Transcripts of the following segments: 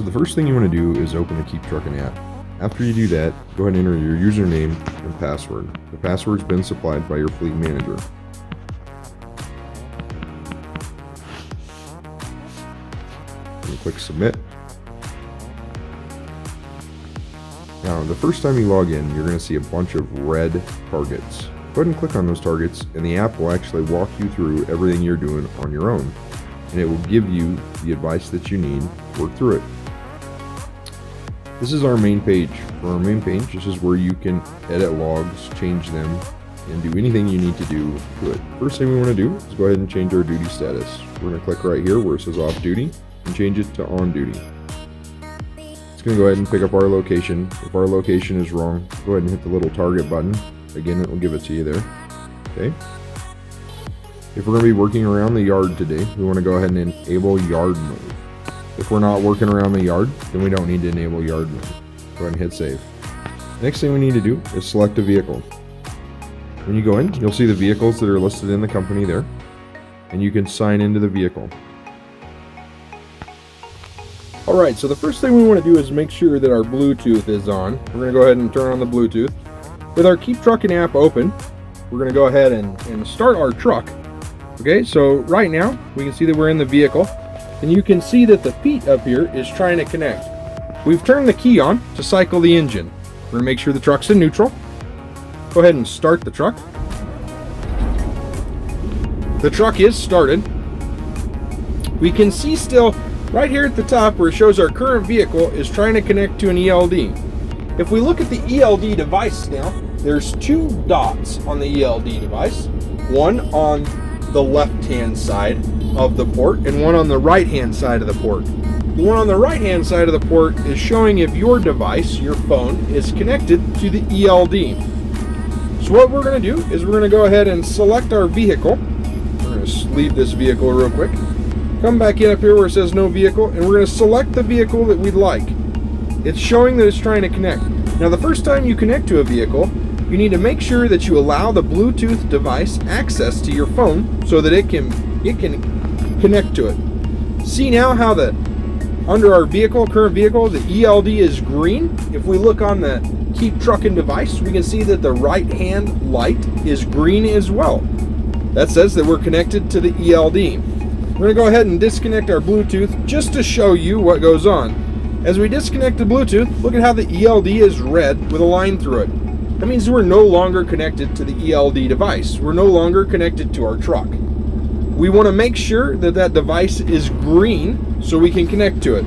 So the first thing you want to do is open the Keep Truckin app. After you do that, go ahead and enter your username and password. The password's been supplied by your fleet manager. And click submit. Now, the first time you log in, you're going to see a bunch of red targets. Go ahead and click on those targets, and the app will actually walk you through everything you're doing on your own. And it will give you the advice that you need to work through it. This is our main page. For our main page, this is where you can edit logs, change them, and do anything you need to do to it. First thing we want to do is go ahead and change our duty status. We're going to click right here where it says off duty and change it to on duty. It's going to go ahead and pick up our location. If our location is wrong, go ahead and hit the little target button. Again, it will give it to you there. Okay. If we're going to be working around the yard today, we want to go ahead and enable yard mode. If we're not working around the yard, then we don't need to enable yard mode. Go ahead and hit save. Next thing we need to do is select a vehicle. When you go in, you'll see the vehicles that are listed in the company there, and you can sign into the vehicle. Alright, so the first thing we want to do is make sure that our Bluetooth is on. We're going to go ahead and turn on the Bluetooth. With our Keep Truckin app open, we're going to go ahead and start our truck. Okay, so right now, we can see that we're in the vehicle. And you can see that the Pete up here is trying to connect. We've turned the key on to cycle the engine. We're going to make sure the truck's in neutral. Go ahead and start the truck. The truck is started. We can see still right here at the top where it shows our current vehicle is trying to connect to an ELD. If we look at the ELD device now, there's two dots on the ELD device. One on the left-hand side of the port and one on the right-hand side of the port. The one on the right-hand side of the port is showing if your device, your phone, is connected to the ELD. So what we're going to do is we're going to go ahead and select our vehicle. We're going to leave this vehicle real quick. Come back in up here where it says no vehicle, and we're going to select the vehicle that we'd like. It's showing that it's trying to connect. Now the first time you connect to a vehicle, you need to make sure that you allow the Bluetooth device access to your phone so that it can connect to it. See now how under our vehicle, current vehicle, the ELD is green. If we look on the Keep Truckin device, we can see that the right hand light is green as well. That says that we're connected to the ELD. We're going to go ahead and disconnect our Bluetooth just to show you what goes on. As we disconnect the Bluetooth, look at how the ELD is red with a line through it. That means we're no longer connected to the ELD device. We're no longer connected to our truck. We want to make sure that that device is green so we can connect to it.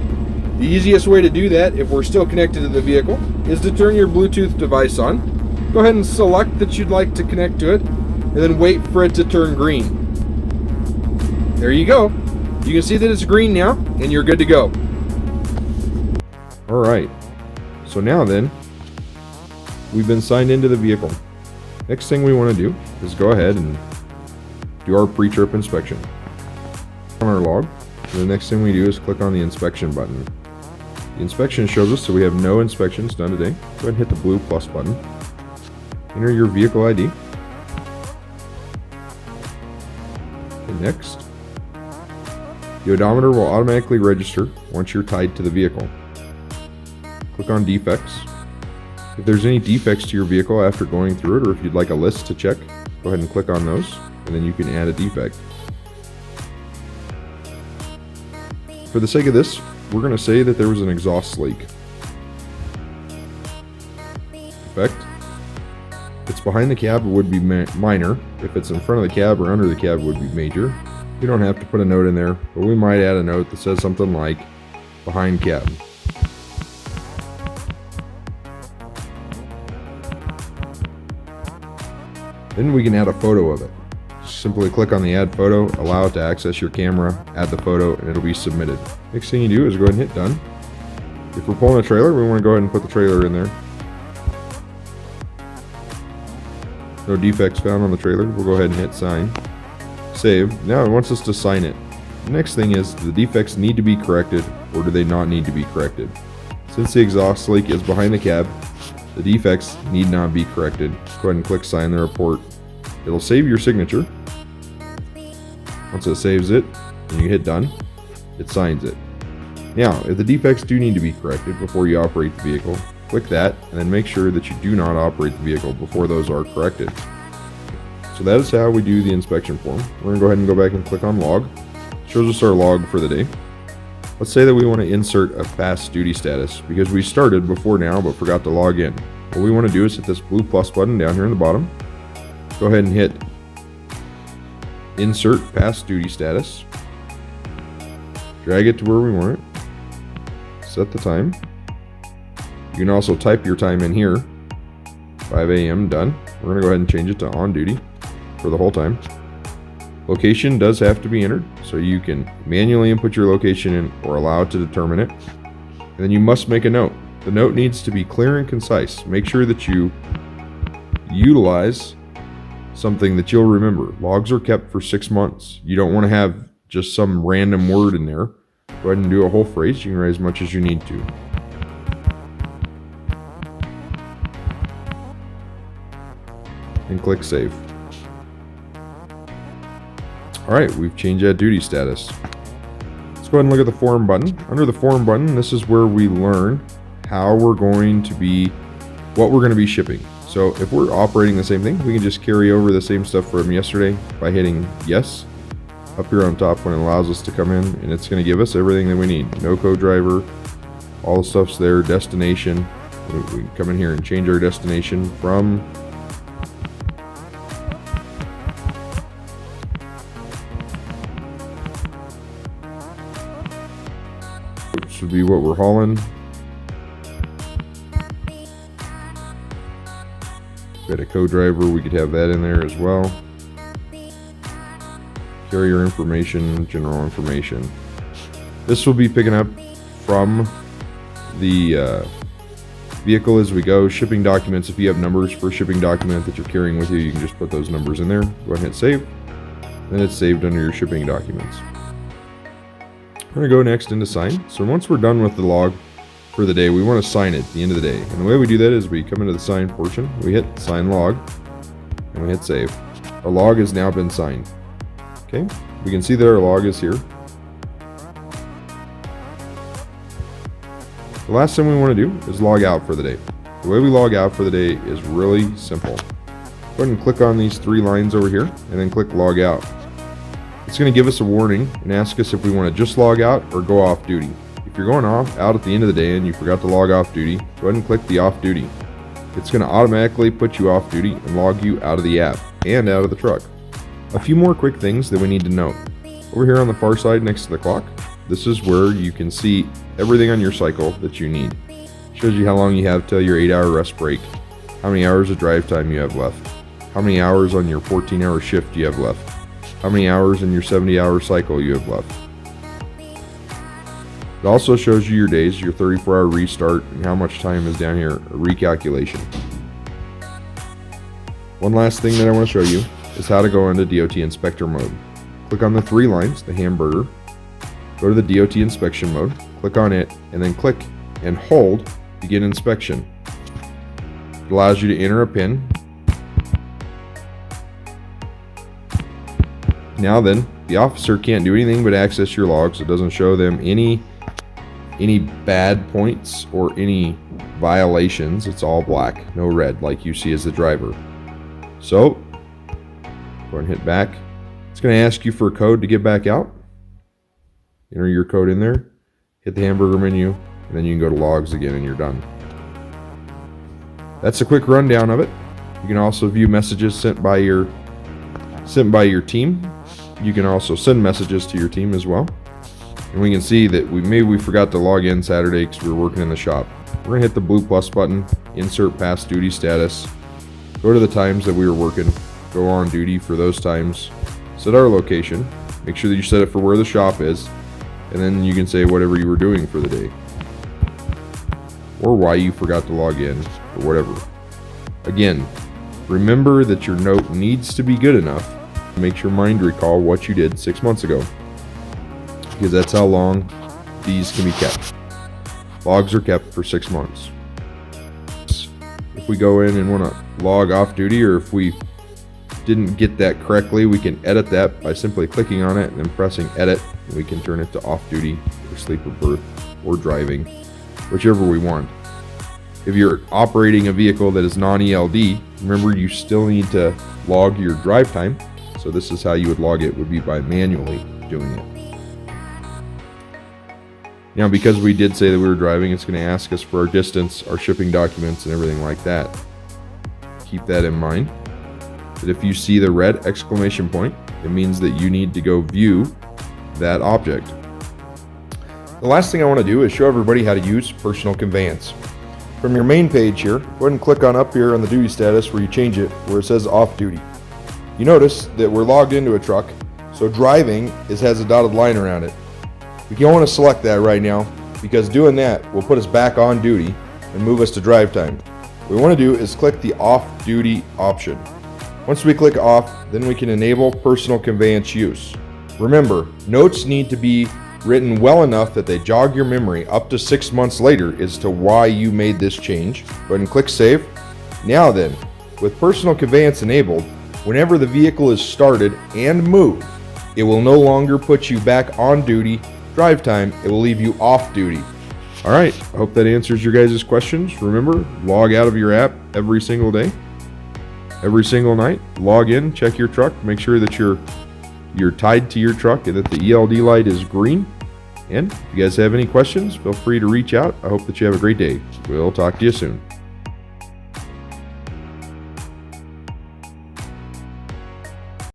The easiest way to do that, if we're still connected to the vehicle, is to turn your Bluetooth device on. Go ahead and select that you'd like to connect to it, and then wait for it to turn green. There you go. You can see that it's green now, and you're good to go. Alright, so now then, we've been signed into the vehicle. Next thing we want to do is go ahead and do our pre-trip inspection. On our log, the next thing we do is click on the inspection button. The inspection shows us that we have no inspections done today. Go ahead and hit the blue plus button. Enter your vehicle ID. And next, the odometer will automatically register once you're tied to the vehicle. Click on defects. If there's any defects to your vehicle after going through it, or if you'd like a list to check, go ahead and click on those, and then you can add a defect. For the sake of this, we're going to say that there was an exhaust leak. Defect. If it's behind the cab, it would be minor. If it's in front of the cab or under the cab, it would be major. You don't have to put a note in there, but we might add a note that says something like behind cab. Then we can add a photo of it. Simply click on the add photo, allow it to access your camera, add the photo, and it'll be submitted. Next thing you do is go ahead and hit done. If we're pulling a trailer, we want to go ahead and put the trailer in there. No defects found on the trailer. We'll go ahead and hit sign. Save. Now it wants us to sign it. The next thing is, do the defects need to be corrected or do they not need to be corrected? Since the exhaust leak is behind the cab, the defects need not be corrected. Go ahead and click sign the report. It'll save your signature. Once it saves it, and you hit done, it signs it. Now, if the defects do need to be corrected before you operate the vehicle, click that and then make sure that you do not operate the vehicle before those are corrected. So that is how we do the inspection form. We're going to go ahead and go back and click on log. It shows us our log for the day. Let's say that we want to insert a past duty status because we started before now but forgot to log in. What we want to do is hit this blue plus button down here in the bottom. Go ahead and hit insert past duty status. Drag it to where we want it. Set the time. You can also type your time in here. 5 a.m. done. We're going to go ahead and change it to on duty for the whole time. Location does have to be entered, so you can manually input your location in or allow it to determine it. And then you must make a note. The note needs to be clear and concise. Make sure that you utilize something that you'll remember. Logs are kept for 6 months. You don't want to have just some random word in there. Go ahead and do a whole phrase. You can write as much as you need to. And click save. Alright, we've changed that duty status. Let's go ahead and look at the form button. Under the form button, this is where we learn how we're going to be, what we're going to be shipping. So if we're operating the same thing, we can just carry over the same stuff from yesterday by hitting yes up here on top when it allows us to come in, and it's going to give us everything that we need. No co-driver, all the stuff's there, destination. We can come in here and change our destination from which would be what we're hauling. Got a co-driver, we could have that in there as well. Carrier information, general information. This will be picking up from the vehicle as we go. Shipping documents, if you have numbers for a shipping document that you're carrying with you, you can just put those numbers in there. Go ahead and hit save. Then it's saved under your shipping documents. We're going to go next into sign. So once we're done with the log for the day, we want to sign it at the end of the day. And the way we do that is we come into the sign portion, we hit sign log, and we hit save. Our log has now been signed. Okay, we can see that our log is here. The last thing we want to do is log out for the day. The way we log out for the day is really simple. Go ahead and click on these 3 lines over here, and then click log out. It's going to give us a warning and ask us if we want to just log out or go off duty. If you're going out at the end of the day and you forgot to log off duty, go ahead and click the off duty. It's going to automatically put you off duty and log you out of the app and out of the truck. A few more quick things that we need to note. Over here on the far side next to the clock, this is where you can see everything on your cycle that you need. It shows you how long you have till your 8-hour rest break, how many hours of drive time you have left, how many hours on your 14-hour shift you have left, how many hours in your 70-hour cycle you have left. It also shows you your days, your 34-hour restart, and how much time is down here, a recalculation. One last thing that I want to show you is how to go into DOT inspector mode. Click on the 3 lines, the hamburger, go to the DOT inspection mode, click on it, and then click and hold begin inspection. It allows you to enter a PIN. Now then, the officer can't do anything but access your logs. It doesn't show them any bad points or any violations. It's all black, no red, like you see as the driver. So, go ahead and hit back. It's going to ask you for a code to get back out. Enter your code in there, hit the hamburger menu, and then you can go to logs again and you're done. That's a quick rundown of it. You can also view messages sent by your team. You can also send messages to your team as well. And we can see that we forgot to log in Saturday because we were working in the shop. We're going to hit the blue plus button, insert past duty status, go to the times that we were working, go on duty for those times, set our location, make sure that you set it for where the shop is, and then you can say whatever you were doing for the day. Or why you forgot to log in, or whatever. Again, remember that your note needs to be good enough to make your mind recall what you did 6 months ago. Because that's how long these can be kept. Logs are kept for 6 months. If we go in and want to log off duty, or if we didn't get that correctly, we can edit that by simply clicking on it and then pressing edit. We can turn it to off duty or sleep or berth or driving, whichever we want. If you're operating a vehicle that is non-ELD, remember you still need to log your drive time. So this is how you would log it, would be by manually doing it. Now, because we did say that we were driving, it's going to ask us for our distance, our shipping documents, and everything like that. Keep that in mind. That if you see the red exclamation point, it means that you need to go view that object. The last thing I want to do is show everybody how to use personal conveyance. From your main page here, go ahead and click on up here on the duty status where you change it, where it says off duty. You notice that we're logged into a truck, so driving has a dotted line around it. We don't want to select that right now, because doing that will put us back on duty and move us to drive time. What we want to do is click the off duty option. Once we click off, then we can enable personal conveyance use. Remember, notes need to be written well enough that they jog your memory up to 6 months later as to why you made this change. Go ahead and click save. Now then, with personal conveyance enabled, whenever the vehicle is started and moved, it will no longer put you back on duty, drive time, it will leave you off duty. All right, I hope that answers your guys' questions. Remember, log out of your app every single day, every single night. Log in, check your truck, make sure that you're tied to your truck and that the ELD light is green. And if you guys have any questions, feel free to reach out. I hope that you have a great day. We'll talk to you soon.